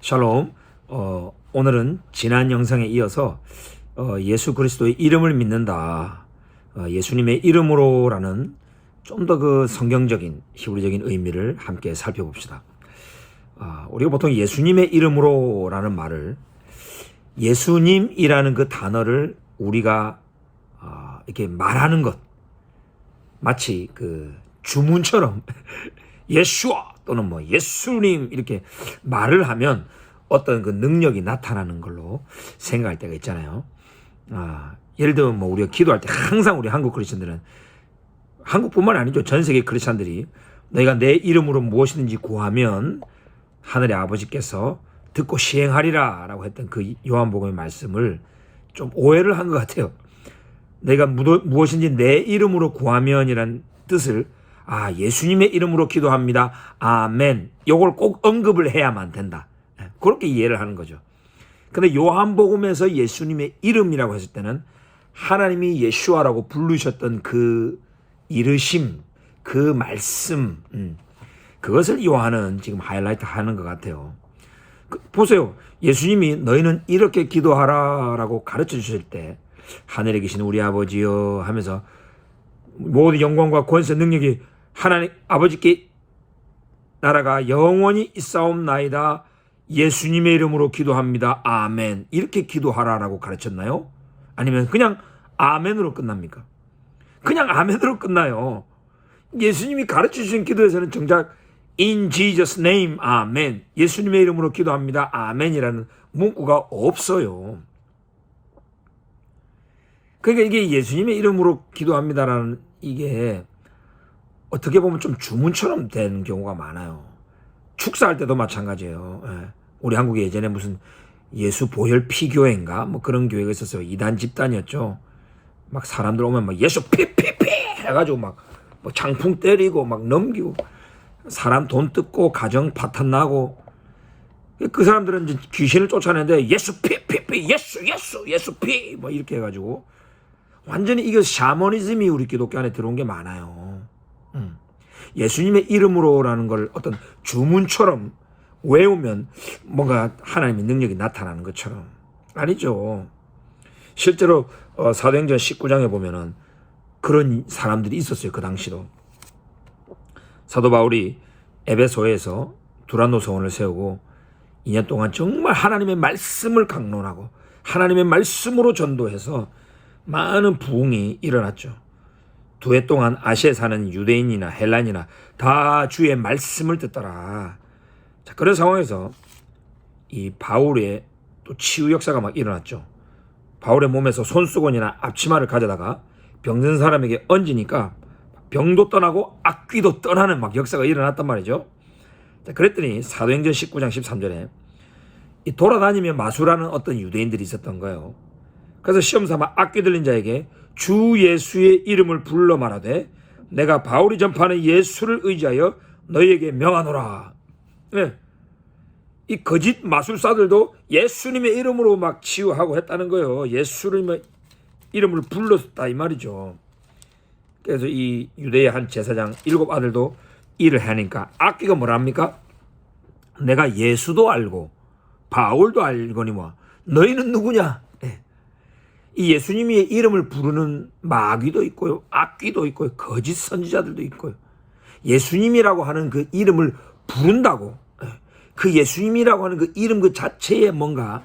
샬롬. 오늘은 지난 영상에 이어서 예수 그리스도의 이름을 믿는다, 예수님의 이름으로라는 좀 더 그 성경적인 히브리적인 의미를 함께 살펴봅시다. 우리가 보통 예수님의 이름으로라는 말을, 예수님이라는 그 단어를 우리가 이렇게 말하는 것, 마치 그 주문처럼 예수와 또는 뭐 예수님 이렇게 말을 하면 어떤 그 능력이 나타나는 걸로 생각할 때가 있잖아요. 예를 들면 뭐 우리가 기도할 때 항상 우리 한국 크리스천들은, 한국뿐만 아니죠, 전 세계 크리스천들이 너희가 내 이름으로 무엇이든지 구하면 하늘의 아버지께서 듣고 시행하리라 라고 했던 그 요한복음의 말씀을 좀 오해를 한 것 같아요. 너희가 무엇인지 내 이름으로 구하면이란 뜻을 예수님의 이름으로 기도합니다, 아멘, 요걸 꼭 언급을 해야만 된다, 그렇게 이해를 하는 거죠. 근데 요한복음에서 예수님의 이름이라고 했을 때는 하나님이 예수아라고 부르셨던 그 이르심, 그 말씀, 그것을 요한은 지금 하이라이트 하는 것 같아요. 보세요. 예수님이 너희는 이렇게 기도하라라고 가르쳐 주실 때 하늘에 계신 우리 아버지여 하면서 모든 영광과 권세 능력이 하나님 아버지께 나라가 영원히 있사옵나이다, 예수님의 이름으로 기도합니다, 아멘, 이렇게 기도하라라고 가르쳤나요? 아니면 그냥 아멘으로 끝납니까? 그냥 아멘으로 끝나요. 예수님이 가르쳐 주신 기도에서는 정작 In Jesus name, 아멘, 예수님의 이름으로 기도합니다, 아멘이라는 문구가 없어요. 그러니까 이게 예수님의 이름으로 기도합니다라는, 이게 어떻게 보면 좀 주문처럼 된 경우가 많아요. 축사할 때도 마찬가지예요. 우리 한국에 예전에 무슨 예수 보혈 피교회인가 뭐 그런 교회가 있었어요. 이단 집단이었죠. 막 사람들 오면 막 예수 피피피 해가지고 막 뭐 장풍 때리고 막 넘기고 사람 돈 뜯고 가정 파탄 나고, 그 사람들은 이제 귀신을 쫓아내는데 예수 피피피 예수 피 뭐 이렇게 해가지고 완전히 이거 샤머니즘이 우리 기독교 안에 들어온 게 많아요. 예수님의 이름으로라는 걸 어떤 주문처럼 외우면 뭔가 하나님의 능력이 나타나는 것처럼, 아니죠. 실제로 사도행전 19장에 보면은 그런 사람들이 있었어요. 그 당시도 사도 바울이 에베소에서 두란노 서원을 세우고 2년 동안 정말 하나님의 말씀을 강론하고 하나님의 말씀으로 전도해서 많은 부흥이 일어났죠. 2해 동안 아시아에 사는 유대인이나 헬란이나 다 주의 말씀을 듣더라. 자, 그런 상황에서 이 바울의 또 치유 역사가 막 일어났죠. 바울의 몸에서 손수건이나 앞치마를 가져다가 병든 사람에게 얹으니까 병도 떠나고 악귀도 떠나는 막 역사가 일어났단 말이죠. 자, 그랬더니 사도행전 19장 13절에 이 돌아다니며 마술하는 어떤 유대인들이 있었던 거예요. 그래서 시험삼아 악귀 들린 자에게 주 예수의 이름을 불러 말하되 내가 바울이 전파하는 예수를 의지하여 너희에게 명하노라. 이 거짓 마술사들도 예수님의 이름으로 막 치유하고 했다는 거예요. 예수님의 이름을 불렀다 이 말이죠. 그래서 이 유대의 한 제사장 7 아들도 일을 하니까 악귀가 뭐랍니까? 내가 예수도 알고 바울도 알거니와 너희는 누구냐? 이 예수님의 이름을 부르는 마귀도 있고요, 악귀도 있고요, 거짓 선지자들도 있고요. 예수님이라고 하는 그 이름을 부른다고, 그 예수님이라고 하는 그 이름 그 자체에 뭔가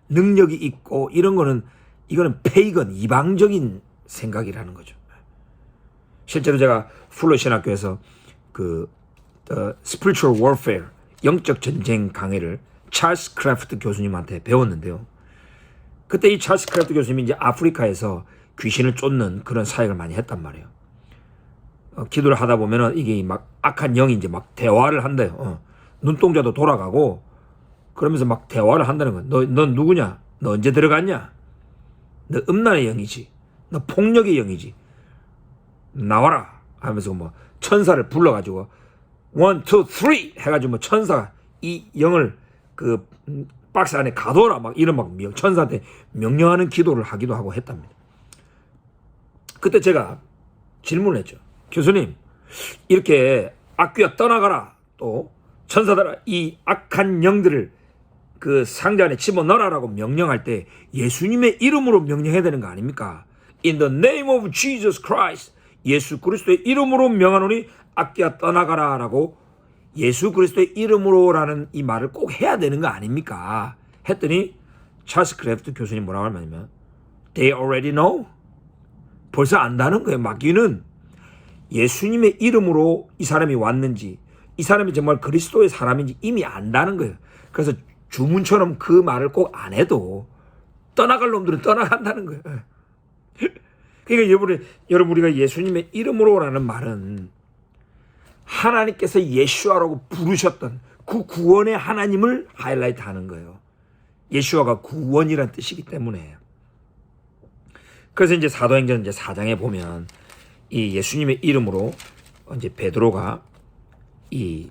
능력이 있고 이런 거는, 이거는 페이건, 이방적인 생각이라는 거죠. 실제로 제가 풀러 신학교에서 그 Spiritual Warfare, 영적 전쟁 강의를 찰스 크래프트 교수님한테 배웠는데요. 그때 이 찰스 크래프트 교수님이 이제 아프리카에서 귀신을 쫓는 그런 사역을 많이 했단 말이에요. 기도를 하다 보면은 이게 막 악한 영이 이제 막 대화를 한대요. 눈동자도 돌아가고 그러면서 막 대화를 한다는 거야. 넌 누구냐? 너 언제 들어갔냐? 너 음란의 영이지. 너 폭력의 영이지. 나와라 하면서 뭐 천사를 불러가지고 1, 2, 3 해가지고 뭐 천사가 이 영을 그 박스 안에 가둬라 막 이런 막 천사한테 명령하는 기도를 하기도 하고 했답니다. 그때 제가 질문을 했죠. 교수님, 이렇게 악귀야 떠나가라, 또 천사들아 이 악한 영들을 그 상자 안에 집어넣으라고 명령할 때 예수님의 이름으로 명령해야 되는 거 아닙니까? In the name of Jesus Christ, 예수 그리스도의 이름으로 명하노니 악기야 떠나가라 라고 예수 그리스도의 이름으로라는 이 말을 꼭 해야 되는 거 아닙니까? 했더니 찰스 크래프트 교수님 뭐라고 하냐면 They already know. 벌써 안다는 거예요. 마귀는 예수님의 이름으로 이 사람이 왔는지 이 사람이 정말 그리스도의 사람인지 이미 안다는 거예요. 그래서 주문처럼 그 말을 꼭 안 해도 떠나갈 놈들은 떠나간다는 거예요. 그러니까 여러분 우리가 예수님의 이름으로라는 말은 하나님께서 예수아라고 부르셨던 그 구원의 하나님을 하이라이트 하는 거예요. 예수아가 구원이란 뜻이기 때문에. 그래서 이제 사도행전 이제 4장에 보면 이 예수님의 이름으로 이제 베드로가 이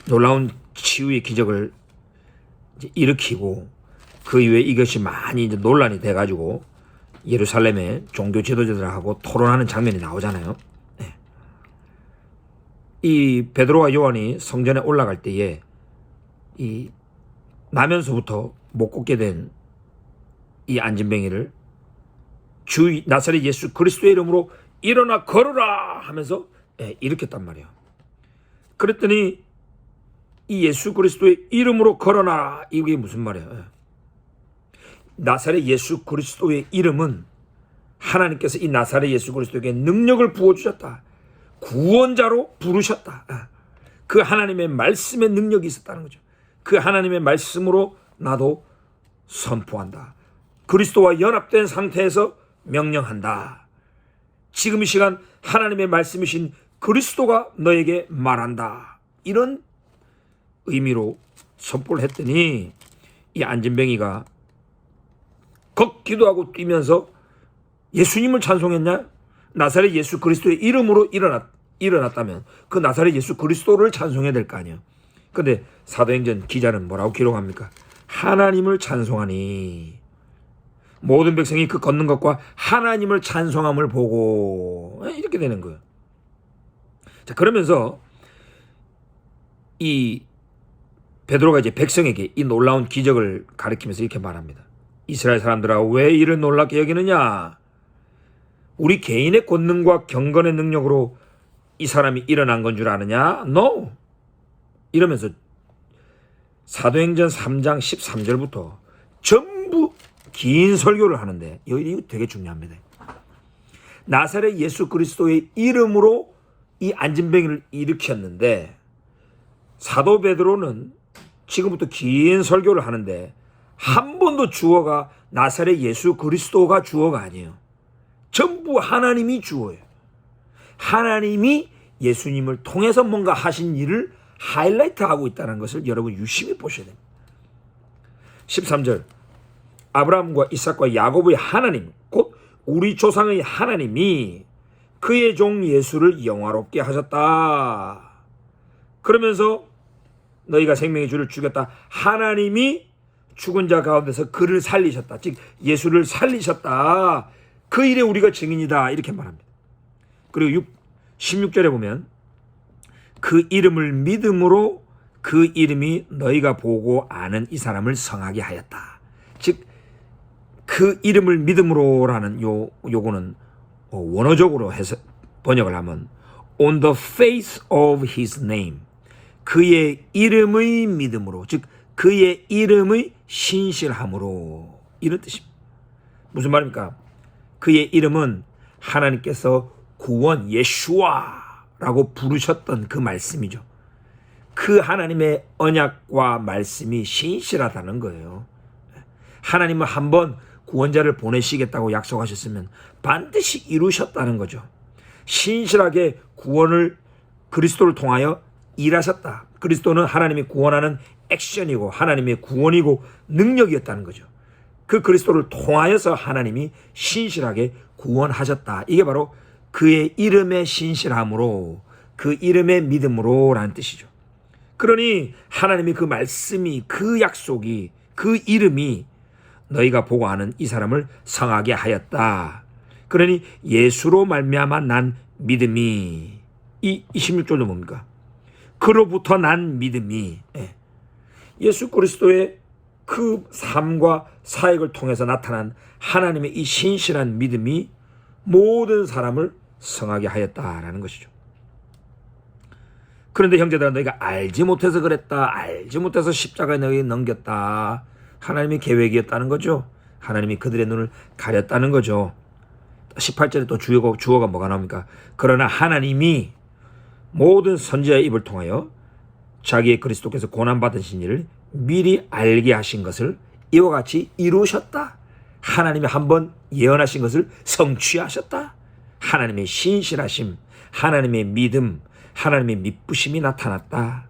놀라운 치유의 기적을 이제 일으키고 그 이후에 이것이 많이 이제 논란이 돼가지고 예루살렘의 종교 지도자들하고 토론하는 장면이 나오잖아요. 네. 이 베드로와 요한이 성전에 올라갈 때에 이 나면서부터 못 걷게 된 이 안진뱅이를 주 나사렛 예수 그리스도의 이름으로 일어나 걸어라 하면서 일으켰단 말이에요. 그랬더니 이 예수 그리스도의 이름으로 걸어라 이게 무슨 말이에요? 나사렛 예수 그리스도의 이름은 하나님께서 이 나사렛 예수 그리스도에게 능력을 부어주셨다. 구원자로 부르셨다. 그 하나님의 말씀의 능력이 있었다는 거죠. 그 하나님의 말씀으로 나도 선포한다. 그리스도와 연합된 상태에서 명령한다. 지금 이 시간 하나님의 말씀이신 그리스도가 너에게 말한다. 이런 의미로 선포를 했더니 이 안진뱅이가 걷기도 하고 뛰면서 예수님을 찬송했냐? 나사렛 예수 그리스도의 이름으로 일어났다면 그 나사렛 예수 그리스도를 찬송해야 될 거 아니에요. 그런데 사도행전 기자는 뭐라고 기록합니까? 하나님을 찬송하니 모든 백성이 그 걷는 것과 하나님을 찬송함을 보고 이렇게 되는 거예요. 자, 그러면서 이 베드로가 이제 백성에게 이 놀라운 기적을 가리키면서 이렇게 말합니다. 이스라엘 사람들아 왜 이를 놀랍게 여기느냐? 우리 개인의 권능과 경건의 능력으로 이 사람이 일어난 건 줄 아느냐? No. 이러면서 사도행전 3장 13절부터 전부 긴 설교를 하는데 이거 되게 중요합니다. 나사렛 예수 그리스도의 이름으로 이 안진뱅이를 일으켰는데 사도 베드로는 지금부터 긴 설교를 하는데 한 번도 주어가 나사렛 예수 그리스도가 주어가 아니에요. 전부 하나님이 주어예요. 하나님이 예수님을 통해서 뭔가 하신 일을 하이라이트하고 있다는 것을 여러분 유심히 보셔야 됩니다. 13절 아브라함과 이삭과 야곱의 하나님 곧 우리 조상의 하나님이 그의 종 예수를 영화롭게 하셨다. 그러면서 너희가 생명의 주를 죽였다. 하나님이 죽은 자 가운데서 그를 살리셨다. 즉 예수를 살리셨다. 그 일에 우리가 증인이다. 이렇게 말합니다. 그리고 16절에 보면 그 이름을 믿음으로 그 이름이 너희가 보고 아는 이 사람을 성하게 하였다. 즉 그 이름을 믿음으로라는 요거는 원어적으로 해서 번역을 하면 on the face of his name 그의 이름의 믿음으로 즉 그의 이름의 신실함으로 이런 뜻입니다. 무슨 말입니까? 그의 이름은 하나님께서 구원 예수아라고 부르셨던 그 말씀이죠. 그 하나님의 언약과 말씀이 신실하다는 거예요. 하나님은 한번 구원자를 보내시겠다고 약속하셨으면 반드시 이루셨다는 거죠. 신실하게 구원을 그리스도를 통하여 일하셨다. 그리스도는 하나님이 구원하는 액션이고 하나님의 구원이고 능력이었다는 거죠. 그 그리스도를 통하여서 하나님이 신실하게 구원하셨다. 이게 바로 그의 이름의 신실함으로 그 이름의 믿음으로라는 뜻이죠. 그러니 하나님이 그 말씀이 그 약속이 그 이름이 너희가 보고 아는 이 사람을 성하게 하였다. 그러니 예수로 말미암아 난 믿음이 이 16절도 뭡니까? 그로부터 난 믿음이 예수 그리스도의 그 삶과 사역을 통해서 나타난 하나님의 이 신실한 믿음이 모든 사람을 성하게 하였다라는 것이죠. 그런데 형제들아, 너희가 알지 못해서 그랬다, 알지 못해서 십자가에 너희 넘겼다. 하나님의 계획이었다는 거죠. 하나님이 그들의 눈을 가렸다는 거죠. 18절에 또 주어가 뭐가 나옵니까? 그러나 하나님이 모든 선지자의 입을 통하여 자기의 그리스도께서 고난받으신 일을 미리 알게 하신 것을 이와 같이 이루셨다. 하나님이 한번 예언하신 것을 성취하셨다. 하나님의 신실하심, 하나님의 믿음, 하나님의 미쁘심이 나타났다.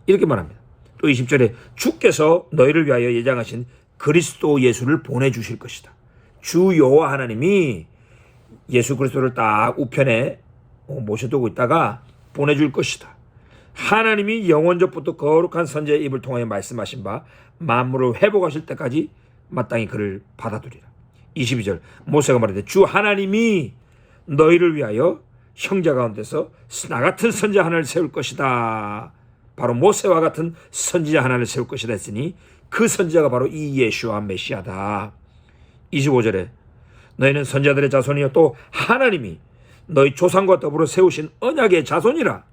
이렇게 말합니다. 또 20절에 주께서 너희를 위하여 예정하신 그리스도 예수를 보내주실 것이다. 주 여호와 하나님이 예수 그리스도를 딱 우편에 모셔두고 있다가 보내줄 것이다. 하나님이 영원전부터 거룩한 선지자의 입을 통하여 말씀하신 바 만물을 회복하실 때까지 마땅히 그를 받아두리라. 22절 모세가 말하되 주 하나님이 너희를 위하여 형제 가운데서 나 같은 선지자 하나를 세울 것이다. 바로 모세와 같은 선지자 하나를 세울 것이다 했으니 그 선지자가 바로 이 예수와 메시아다. 25절에 너희는 선지자들의 자손이요 또 하나님이 너희 조상과 더불어 세우신 언약의 자손이라.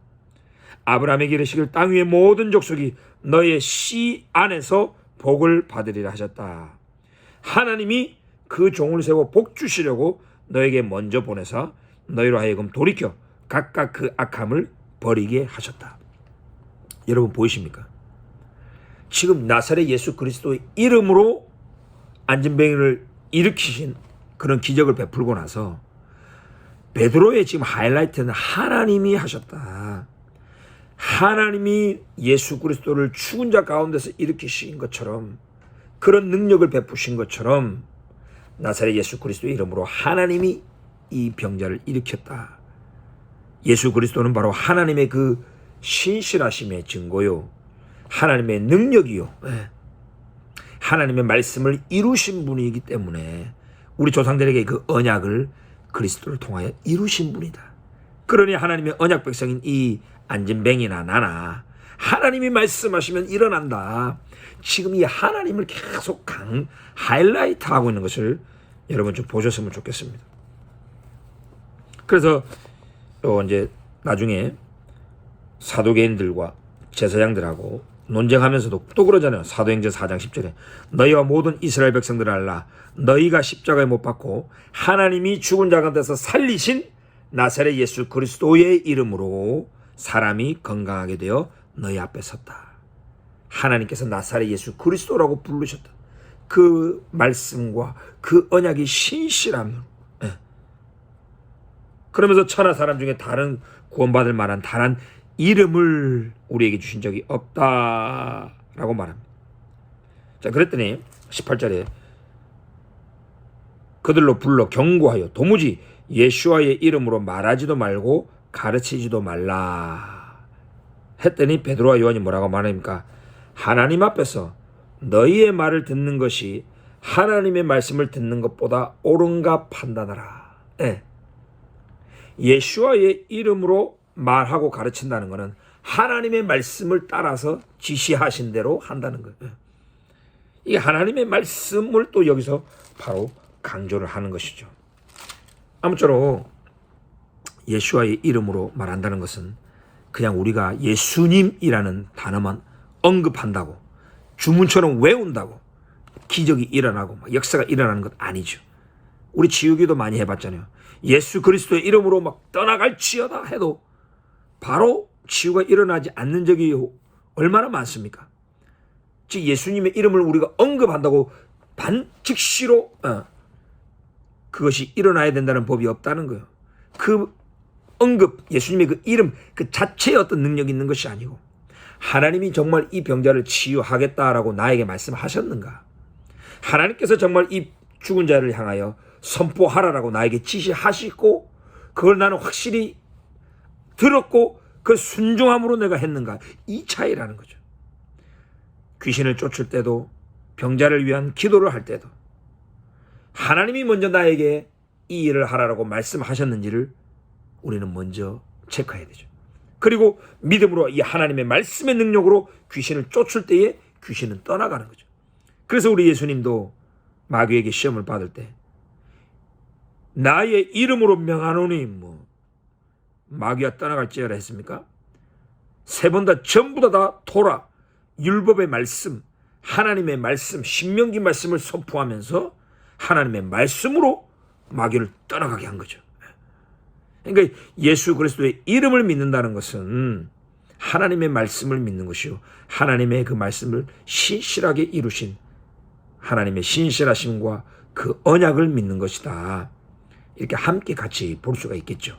아브라함에게 이르시길 땅 위의 모든 족속이 너희의 씨 안에서 복을 받으리라 하셨다. 하나님이 그 종을 세워 복 주시려고 너에게 먼저 보내사 너희로 하여금 돌이켜 각각 그 악함을 버리게 하셨다. 여러분 보이십니까? 지금 나사렛 예수 그리스도의 이름으로 안진뱅이를 일으키신 그런 기적을 베풀고 나서 베드로의 지금 하이라이트는 하나님이 하셨다. 하나님이 예수 그리스도를 죽은 자 가운데서 일으키신 것처럼, 그런 능력을 베푸신 것처럼 나사렛 예수 그리스도의 이름으로 하나님이 이 병자를 일으켰다. 예수 그리스도는 바로 하나님의 그 신실하심의 증거요, 하나님의 능력이요, 하나님의 말씀을 이루신 분이기 때문에 우리 조상들에게 그 언약을 그리스도를 통하여 이루신 분이다. 그러니 하나님의 언약 백성인 이 안진뱅이나 나나 하나님이 말씀하시면 일어난다. 지금 이 하나님을 계속 하이라이트 하고 있는 것을 여러분 좀 보셨으면 좋겠습니다. 그래서 또 이제 나중에 사도계인들과 제사장들하고 논쟁하면서도 또 그러잖아요. 사도행전 4장 10절에 너희와 모든 이스라엘 백성들을 알라. 너희가 십자가에 못 박고 하나님이 죽은 자 가운데서 살리신 나사렛 예수 그리스도의 이름으로 사람이 건강하게 되어 너희 앞에 섰다. 하나님께서 나사렛 예수 그리스도라고 부르셨다. 그 말씀과 그 언약이 신실함. 그러면서 천하 사람 중에 다른 구원받을 만한 다른 이름을 우리에게 주신 적이 없다라고 말합니다. 자, 그랬더니 18절에 그들로 불러 경고하여 도무지 예수와의 이름으로 말하지도 말고 가르치지도 말라 했더니 베드로와 요한이 뭐라고 말합니까? 하나님 앞에서 너희의 말을 듣는 것이 하나님의 말씀을 듣는 것보다 옳은가 판단하라. 예수와의 이름으로 말하고 가르친다는 것은 하나님의 말씀을 따라서 지시하신 대로 한다는 거예요. 이 하나님의 말씀을 또 여기서 바로 강조를 하는 것이죠. 아무쪼록 예수와의 이름으로 말한다는 것은 그냥 우리가 예수님이라는 단어만 언급한다고, 주문처럼 외운다고 기적이 일어나고 막 역사가 일어나는 것 아니죠. 우리 지우기도 많이 해봤잖아요. 예수 그리스도의 이름으로 막 떠나갈지어다 해도 바로 치유가 일어나지 않는 적이 얼마나 많습니까? 즉 예수님의 이름을 우리가 언급한다고 즉시로 그것이 일어나야 된다는 법이 없다는 거예요. 그 언급, 예수님의 그 이름 그 자체에 어떤 능력이 있는 것이 아니고, 하나님이 정말 이 병자를 치유하겠다라고 나에게 말씀하셨는가? 하나님께서 정말 이 죽은 자를 향하여 선포하라라고 나에게 지시하시고 그걸 나는 확실히 들었고 그 순종함으로 내가 했는가? 이 차이라는 거죠. 귀신을 쫓을 때도, 병자를 위한 기도를 할 때도 하나님이 먼저 나에게 이 일을 하라라고 말씀하셨는지를 우리는 먼저 체크해야 되죠. 그리고 믿음으로 이 하나님의 말씀의 능력으로 귀신을 쫓을 때에 귀신은 떠나가는 거죠. 그래서 우리 예수님도 마귀에게 시험을 받을 때 나의 이름으로 명하노니 뭐 마귀가 떠나갈지어라 했습니까? 세 번 다 전부 다 토라, 율법의 말씀, 하나님의 말씀, 신명기 말씀을 선포하면서 하나님의 말씀으로 마귀를 떠나가게 한 거죠. 그러니까 예수 그리스도의 이름을 믿는다는 것은 하나님의 말씀을 믿는 것이요, 하나님의 그 말씀을 신실하게 이루신 하나님의 신실하심과 그 언약을 믿는 것이다. 이렇게 함께 같이 볼 수가 있겠죠.